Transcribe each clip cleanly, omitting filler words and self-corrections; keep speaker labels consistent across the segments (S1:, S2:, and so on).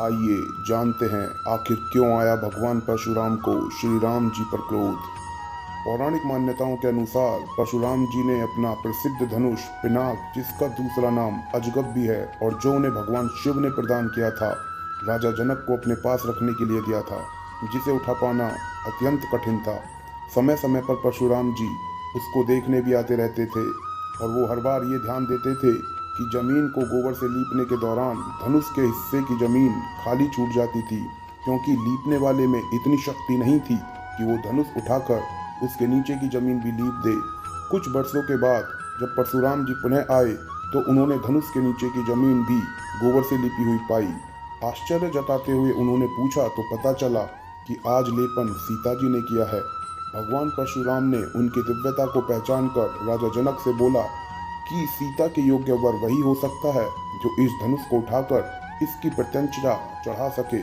S1: आइए जानते हैं आखिर क्यों आया भगवान परशुराम को श्री राम जी पर क्रोध। पौराणिक मान्यताओं के अनुसार परशुराम जी ने अपना प्रसिद्ध धनुष पिनाक, जिसका दूसरा नाम अजगब भी है और जो उन्हें भगवान शिव ने प्रदान किया था, राजा जनक को अपने पास रखने के लिए दिया था, जिसे उठा पाना अत्यंत कठिन था। समय समय पर परशुराम जी उसको देखने भी आते रहते थे और वो हर बार ये ध्यान देते थे कि जमीन को गोबर से लीपने के दौरान धनुष के हिस्से की जमीन खाली छूट जाती थी, क्योंकि लीपने वाले में इतनी शक्ति नहीं थी कि वो धनुष उठाकर उसके नीचे की जमीन भी लीप दे। कुछ वर्षों के बाद जब परशुराम जी पुनः आए तो उन्होंने धनुष के नीचे की जमीन भी गोबर से लिपी हुई पाई। आश्चर्य जताते हुए उन्होंने पूछा तो पता चला कि आज लेपन सीता जी ने किया है। भगवान परशुराम ने उनकी दिव्यता को पहचान कर राजा जनक से बोला कि सीता के योग्य वर वही हो सकता है जो इस धनुष को उठाकर इसकी प्रत्यंचा चढ़ा सके।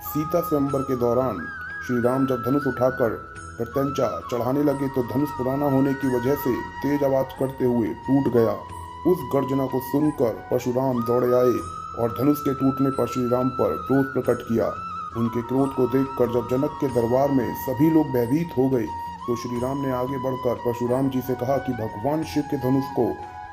S1: सीता स्वयंवर के दौरान श्री राम जब धनुष उठाकर प्रत्यंचा चढ़ाने लगे तो धनुष पुराना होने की वजह से तेज आवाज करते हुए टूट गया। उस गर्जना को सुनकर परशुराम दौड़े आए और धनुष के टूटने पर श्री राम पर क्रोध प्रकट किया। उनके क्रोध को देखकर जब जनक के दरबार में सभी लोग भयभीत हो गए तो श्री राम ने आगे बढ़कर परशुराम जी से कहा कि भगवान शिव के धनुष को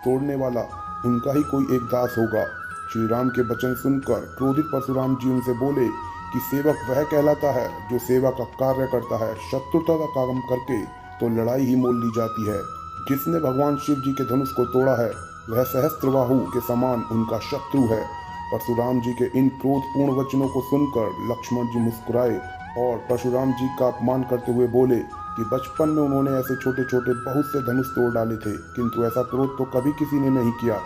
S1: तोड़ने वाला उनका ही कोई एक दास होगा। श्री राम के वचन सुनकर क्रोधित परशुराम जी उनसे बोले कि सेवक वह कहलाता है जो सेवा का कार्य करता है। शत्रुता का काम करके तो लड़ाई ही मोल ली जाती है। जिसने भगवान शिव जी के धनुष को तोड़ा है वह सहस्त्रबाहु के समान उनका शत्रु है। परशुराम जी के इन क्रोधपूर्ण वचनों को सुनकर लक्ष्मण जी मुस्कुराए और परशुराम जी का अपमान करते हुए बोले कि बचपन में उन्होंने ऐसे छोटे छोटे बहुत से धनुष तोड़ डाले थे, किंतु ऐसा क्रोध तो कभी किसी ने नहीं किया।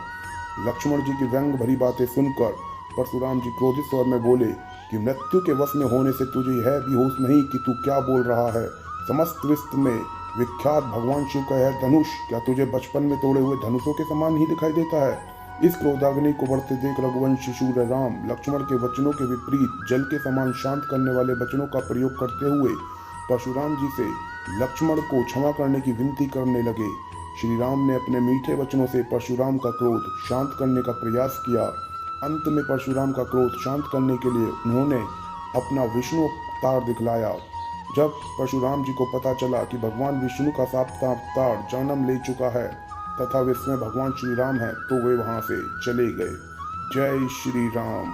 S1: लक्ष्मण जी की व्यंग भरी बातें सुनकर परशुराम जी क्रोधित स्वर में बोले कि मृत्यु के वश में होने से तुझे यह भी होश नहीं कि तू क्या बोल रहा है। समस्त विश्व में विख्यात भगवान शिव का यह धनुष क्या तुझे बचपन में तोड़े हुए धनुषों के समान ही दिखाई देता है। इस क्रोधाग्नि को बढ़ते देख रघुवंशी शूर राम लक्ष्मण के वचनों के विपरीत जल के समान शांत करने वाले वचनों का प्रयोग करते हुए परशुराम जी से लक्ष्मण को क्षमा करने की विनती करने लगे। श्री राम ने अपने मीठे वचनों से परशुराम का क्रोध शांत करने का प्रयास किया। अंत में परशुराम का क्रोध शांत करने के लिए उन्होंने अपना विष्णु अवतार दिखलाया। जब परशुराम जी को पता चला कि भगवान विष्णु का सातवां अवतार जन्म ले चुका है तथा विश्व में भगवान श्री राम है तो वे वहां से चले गए। जय श्री राम।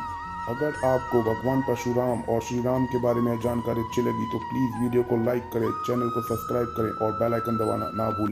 S1: अगर आपको भगवान परशुराम और श्री राम के बारे में जानकारी अच्छी लगी तो प्लीज़ वीडियो को लाइक करें, चैनल को सब्सक्राइब करें और बेल आइकन दबाना ना भूलें।